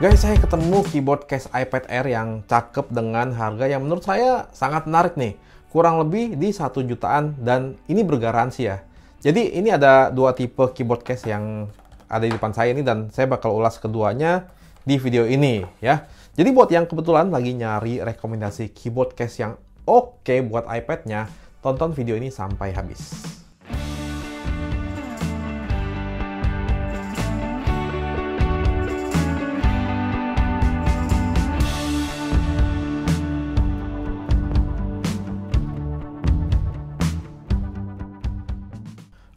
Guys, saya ketemu keyboard case iPad Air yang cakep dengan harga yang menurut saya sangat menarik nih. Kurang lebih di 1 jutaan dan ini bergaransi ya. Jadi ini ada dua tipe keyboard case yang ada di depan saya ini dan saya bakal ulas keduanya di video ini ya. Jadi buat yang kebetulan lagi nyari rekomendasi keyboard case yang oke buat iPad-nya, tonton video ini sampai habis.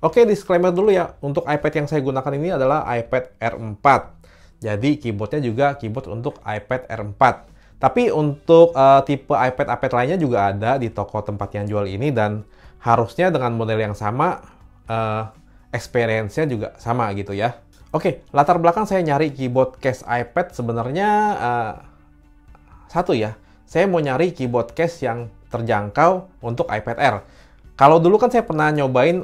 Oke, disclaimer dulu ya, untuk iPad yang saya gunakan ini adalah iPad Air 4. Jadi keyboardnya juga keyboard untuk iPad Air 4. Tapi untuk tipe iPad lainnya juga ada di toko tempat yang jual ini dan harusnya dengan model yang sama, experience-nya juga sama gitu ya. Oke, latar belakang saya nyari keyboard case iPad sebenarnya satu ya. Saya mau nyari keyboard case yang terjangkau untuk iPad Air. Kalau dulu kan saya pernah nyobain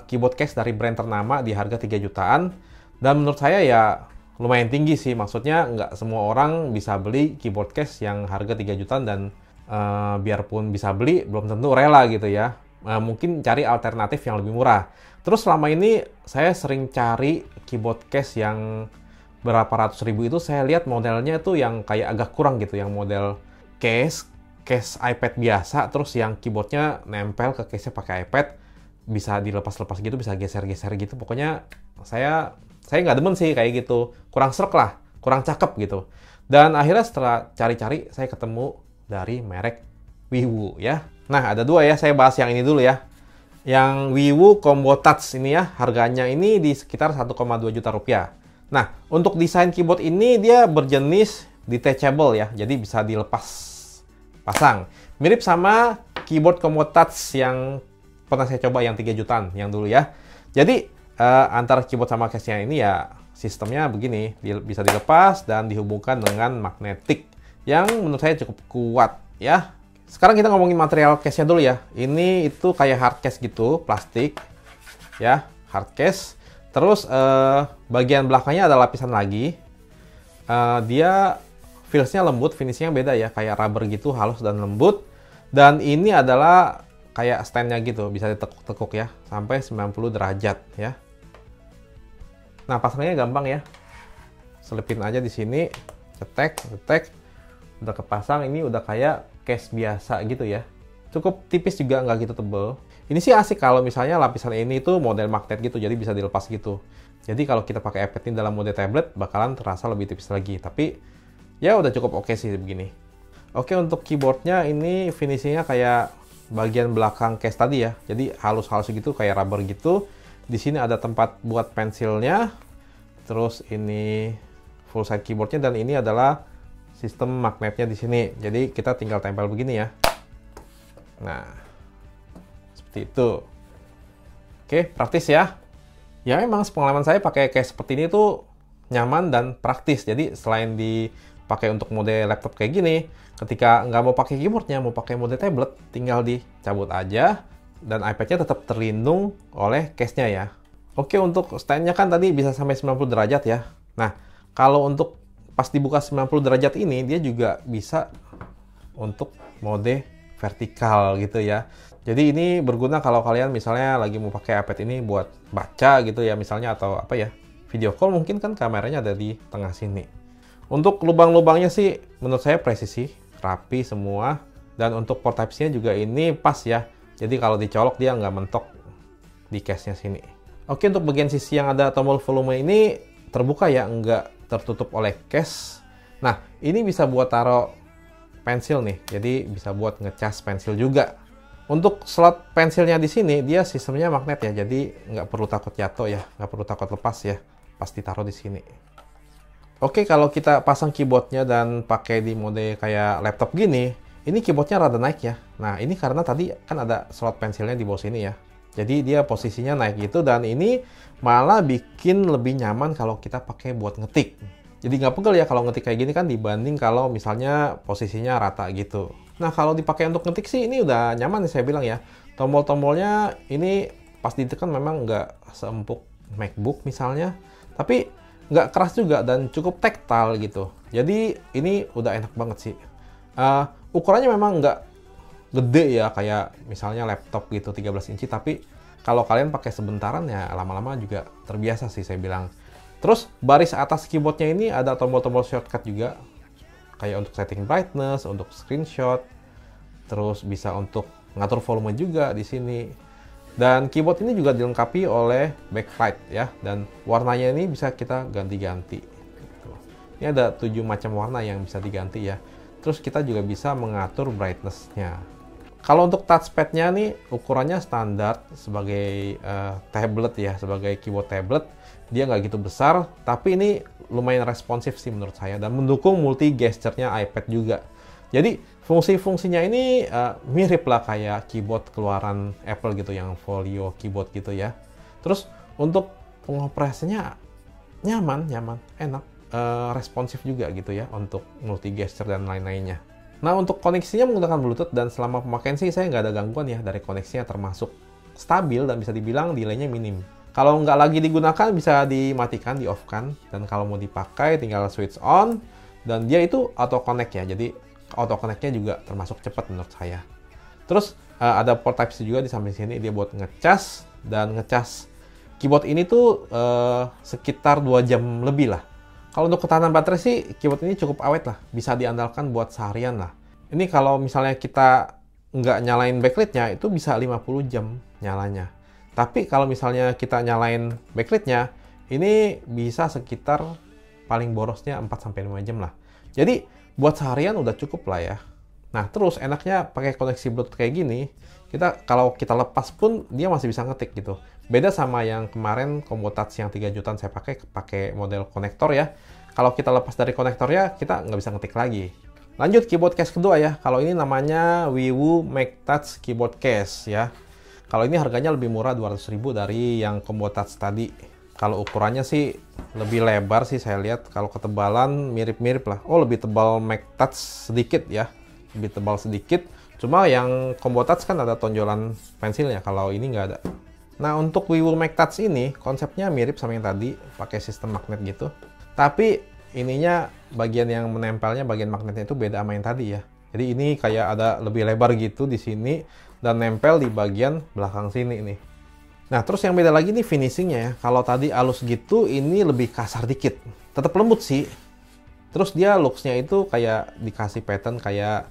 keyboard case dari brand ternama di harga 3 jutaan. Dan menurut saya ya lumayan tinggi sih. Maksudnya nggak semua orang bisa beli keyboard case yang harga 3 jutaan. Dan biarpun bisa beli, belum tentu rela gitu ya. Mungkin cari alternatif yang lebih murah. Terus selama ini saya sering cari keyboard case yang berapa ratus ribu itu. Saya lihat modelnya itu yang kayak agak kurang gitu. Yang model case iPad biasa, terus yang keyboardnya nempel ke case-nya pakai iPad, bisa dilepas-lepas gitu, bisa geser-geser gitu. Pokoknya saya nggak demen sih kayak gitu, kurang srek lah, kurang cakep gitu. Dan akhirnya setelah cari-cari, saya ketemu dari merek Wiiwu ya. Nah, ada dua ya, saya bahas yang ini dulu ya. Yang Wiiwu Combo Touch ini ya, harganya ini di sekitar 1,2 juta rupiah. Nah, untuk desain keyboard ini dia berjenis detachable ya, jadi bisa dilepas pasang. Mirip sama keyboard Combo Touch yang pernah saya coba yang 3 jutaan yang dulu ya. Jadi antara keyboard sama case-nya ini ya sistemnya begini, bisa dilepas dan dihubungkan dengan magnetik yang menurut saya cukup kuat ya. Sekarang kita ngomongin material case-nya dulu ya. Ini itu kayak hard case gitu, plastik ya, hard case. Terus bagian belakangnya ada lapisan lagi. Dia feels-nya lembut, finishing-nya beda ya, kayak rubber gitu, halus dan lembut. Dan ini adalah kayak stand-nya gitu, bisa ditekuk-tekuk ya, sampai 90 derajat ya. Nah, pasangnya gampang ya. Selipin aja di sini, cetek, udah kepasang, ini udah kayak case biasa gitu ya. Cukup tipis juga, nggak gitu tebel. Ini sih asik kalau misalnya lapisan ini tuh model magnet gitu, jadi bisa dilepas gitu. Jadi kalau kita pakai iPad ini dalam mode tablet, bakalan terasa lebih tipis lagi. Tapi ya udah cukup oke sih begini. Oke, untuk keyboardnya ini finishingnya kayak bagian belakang case tadi ya. Jadi halus-halus gitu kayak rubber gitu. Di sini ada tempat buat pensilnya. Terus ini full side keyboardnya dan ini adalah sistem magnetnya di sini. Jadi kita tinggal tempel begini ya. Nah, seperti itu. Oke, praktis ya. Ya memang pengalaman saya pakai case seperti ini tuh nyaman dan praktis. Jadi selain dipakai untuk mode laptop kayak gini, ketika nggak mau pakai keyboardnya, mau pakai mode tablet, tinggal dicabut aja dan iPad-nya tetap terlindung oleh case-nya ya. Oke, untuk stand-nya kan tadi bisa sampai 90 derajat ya. Nah, kalau untuk pas dibuka 90 derajat ini, dia juga bisa untuk mode vertikal gitu ya. Jadi ini berguna kalau kalian misalnya lagi mau pakai iPad ini buat baca gitu ya misalnya, atau apa ya, video call mungkin kan kameranya ada di tengah sini. Untuk lubang-lubangnya sih menurut saya presisi, rapi semua. Dan untuk port Type-C-nya juga ini pas ya. Jadi kalau dicolok dia nggak mentok di case-nya sini. Oke, untuk bagian sisi yang ada tombol volume ini terbuka ya, nggak tertutup oleh case. Nah, ini bisa buat taruh pensil nih. Jadi bisa buat ngecas pensil juga. Untuk slot pensilnya di sini dia sistemnya magnet ya. Jadi nggak perlu takut jatuh ya, nggak perlu takut lepas ya. Pas ditaruh di sini. Oke, kalau kita pasang keyboardnya dan pakai di mode kayak laptop gini, ini keyboardnya rada naik ya. Nah, ini karena tadi kan ada slot pensilnya di bawah sini ya. Jadi dia posisinya naik gitu dan ini malah bikin lebih nyaman kalau kita pakai buat ngetik. Jadi nggak pegel ya kalau ngetik kayak gini kan dibanding kalau misalnya posisinya rata gitu. Nah, kalau dipakai untuk ngetik sih ini udah nyaman nih saya bilang ya. Tombol-tombolnya ini pas ditekan memang nggak seempuk MacBook misalnya. Tapi nggak keras juga dan cukup tactile gitu. Jadi ini udah enak banget sih. Ukurannya memang nggak gede ya kayak misalnya laptop gitu 13 inci, tapi kalau kalian pakai sebentaran ya lama-lama juga terbiasa sih saya bilang. Terus baris atas keyboardnya ini ada tombol-tombol shortcut juga, kayak untuk setting brightness, untuk screenshot, terus bisa untuk ngatur volume juga di sini. Dan keyboard ini juga dilengkapi oleh backlight ya, dan warnanya ini bisa kita ganti-ganti. Ini ada 7 macam warna yang bisa diganti ya. Terus kita juga bisa mengatur brightness-nya. Kalau untuk touchpad-nya nih ukurannya standar sebagai tablet ya, sebagai keyboard tablet. Dia nggak gitu besar, tapi ini lumayan responsif sih menurut saya dan mendukung multi gesture-nya iPad juga. Jadi fungsi-fungsinya ini mirip lah kayak keyboard keluaran Apple gitu, yang Folio keyboard gitu ya. Terus untuk pengoperasinya nyaman, enak, responsif juga gitu ya untuk multi gesture dan lain-lainnya. Nah untuk koneksinya menggunakan Bluetooth dan selama pemakaian sih saya nggak ada gangguan ya dari koneksinya, termasuk stabil dan bisa dibilang delay-nya minim. Kalau nggak lagi digunakan bisa dimatikan, di off kan, dan kalau mau dipakai tinggal switch on dan dia itu auto connect ya, jadi auto connect-nya juga termasuk cepat menurut saya. Terus ada port Type-C juga di samping sini, dia buat ngecas, dan ngecas keyboard ini tuh sekitar 2 jam lebih lah. Kalau untuk ketahanan baterai sih keyboard ini cukup awet lah, bisa diandalkan buat seharian lah. Ini kalau misalnya kita nggak nyalain backlight-nya itu bisa 50 jam nyalanya. Tapi kalau misalnya kita nyalain backlight-nya, ini bisa sekitar paling borosnya 4-5 jam lah. Jadi buat seharian udah cukup lah ya. Nah terus enaknya pakai koneksi Bluetooth kayak gini, kalau kita lepas pun dia masih bisa ngetik gitu. Beda sama yang kemarin Combo Touch yang 3 jutaan saya pakai model konektor ya. Kalau kita lepas dari konektornya, kita nggak bisa ngetik lagi. Lanjut keyboard case kedua ya. Kalau ini namanya Wiiwu MakeTouch Keyboard Case ya. Kalau ini harganya lebih murah 200.000 dari yang Combo Touch tadi. Kalau ukurannya sih lebih lebar sih saya lihat. Kalau ketebalan mirip-mirip lah. Oh lebih tebal MakeTouch sedikit ya. Lebih tebal sedikit. Cuma yang Combo Touch kan ada tonjolan pensilnya. Kalau ini nggak ada. Nah untuk Wiiwu MakeTouch ini konsepnya mirip sama yang tadi. Pakai sistem magnet gitu. Tapi ininya bagian yang menempelnya, bagian magnetnya itu beda sama yang tadi ya. Jadi ini kayak ada lebih lebar gitu di sini. Dan nempel di bagian belakang sini nih. Nah, terus yang beda lagi nih finishingnya ya. Kalau tadi halus gitu, ini lebih kasar dikit. Tetap lembut sih. Terus dia looks-nya itu kayak dikasih pattern kayak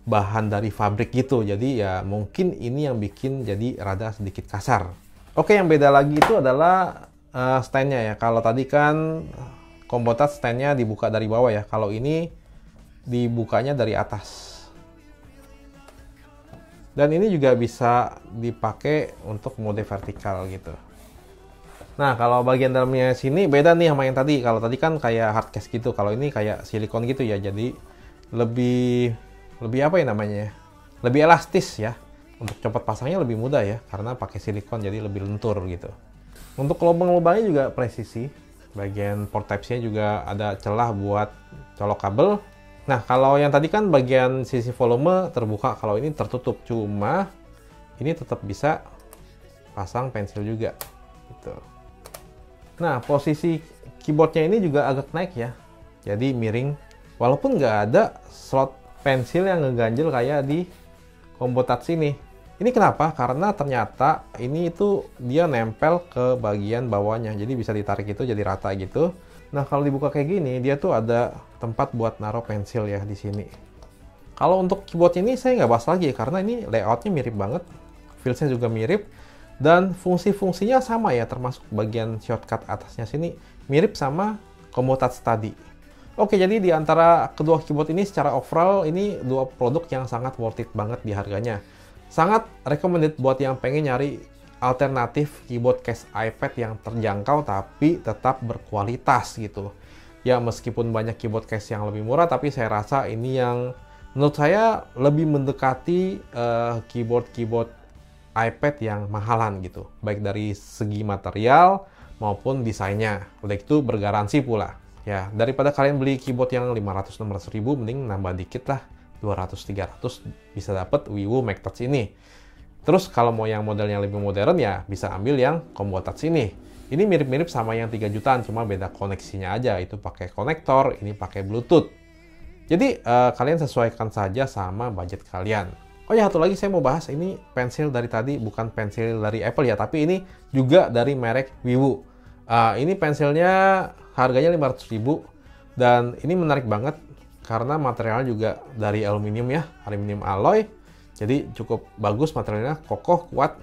bahan dari pabrik gitu. Jadi ya mungkin ini yang bikin jadi rada sedikit kasar. Oke, yang beda lagi itu adalah stand-nya ya. Kalau tadi kan Combo Touch stand-nya dibuka dari bawah ya. Kalau ini dibukanya dari atas. Dan ini juga bisa dipakai untuk mode vertikal gitu. Nah, kalau bagian dalamnya sini beda nih sama yang tadi. Kalau tadi kan kayak hard case gitu. Kalau ini kayak silikon gitu ya. Jadi lebih apa ya namanya? Lebih elastis ya. Untuk copot pasangnya lebih mudah ya. Karena pakai silikon jadi lebih lentur gitu. Untuk lubang-lubangnya juga presisi. Bagian port Type-C juga ada celah buat colok kabel. Nah, kalau yang tadi kan bagian sisi volume terbuka, kalau ini tertutup. Cuma ini tetap bisa pasang pensil juga. Gitu. Nah, posisi keyboardnya ini juga agak naik ya. Jadi miring. Walaupun nggak ada slot pensil yang ngeganjel kayak di Combo Touch ini. Ini kenapa? Karena ternyata ini itu dia nempel ke bagian bawahnya. Jadi bisa ditarik itu jadi rata gitu. Nah, kalau dibuka kayak gini, dia tuh ada tempat buat naruh pensil ya di sini. Kalau untuk keyboard ini saya nggak bahas lagi karena ini layoutnya mirip banget, feels-nya juga mirip, dan fungsi-fungsinya sama ya, termasuk bagian shortcut atasnya sini mirip sama Combo Touch tadi. Oke, jadi di antara kedua keyboard ini secara overall ini dua produk yang sangat worth it banget di harganya. Sangat recommended buat yang pengen nyari alternatif keyboard case iPad yang terjangkau tapi tetap berkualitas gitu. Ya meskipun banyak keyboard case yang lebih murah, tapi saya rasa ini yang menurut saya lebih mendekati keyboard iPad yang mahalan gitu. Baik dari segi material maupun desainnya. Udah itu bergaransi pula. Ya daripada kalian beli keyboard yang 500-600 ribu, mending nambah dikit lah. 200-300 bisa dapat Wiiwu MakeTouch ini. Terus kalau mau yang modelnya lebih modern ya bisa ambil yang Combo Touch ini. Ini mirip-mirip sama yang 3 jutaan, cuma beda koneksinya aja. Itu pakai konektor, ini pakai Bluetooth. Jadi kalian sesuaikan saja sama budget kalian. Oh ya, satu lagi saya mau bahas, ini pensil dari tadi bukan pensil dari Apple ya, tapi ini juga dari merek Wiwoo. Ini pensilnya harganya 500.000 dan ini menarik banget karena materialnya juga dari aluminium ya, aluminium alloy. Jadi cukup bagus materialnya, kokoh, kuat.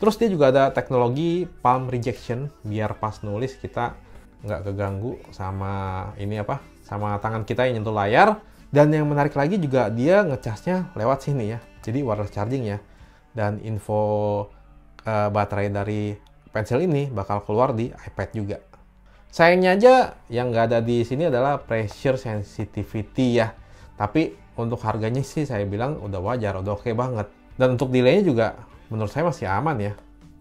Terus dia juga ada teknologi palm rejection biar pas nulis kita nggak keganggu sama sama tangan kita yang nyentuh layar. Dan yang menarik lagi juga dia ngecasnya lewat sini ya. Jadi wireless charging ya. Dan info baterai dari pensil ini bakal keluar di iPad juga. Sayangnya aja yang nggak ada di sini adalah pressure sensitivity ya. Tapi untuk harganya sih saya bilang udah wajar, udah oke banget. Dan untuk delaynya juga menurut saya masih aman ya.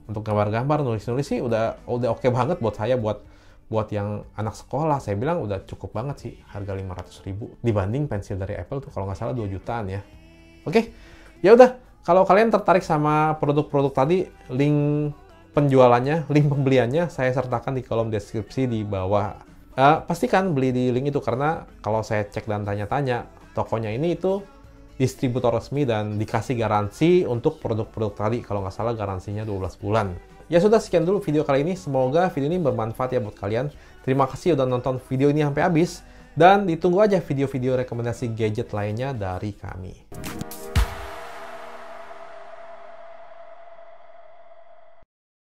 Untuk gambar-gambar, nulis-nulis sih udah oke banget buat saya, buat yang anak sekolah, saya bilang udah cukup banget sih harga 500.000 dibanding pensil dari Apple tuh kalau nggak salah 2 jutaan ya. Oke, ya udah, kalau kalian tertarik sama produk-produk tadi, link penjualannya, link pembeliannya saya sertakan di kolom deskripsi di bawah. Pastikan beli di link itu karena kalau saya cek dan tanya-tanya, tokonya ini itu distributor resmi dan dikasih garansi untuk produk-produk tadi. Kalau nggak salah garansinya 12 bulan. Ya sudah, sekian dulu video kali ini. Semoga video ini bermanfaat ya buat kalian. Terima kasih udah nonton video ini sampai habis. Dan ditunggu aja video-video rekomendasi gadget lainnya dari kami.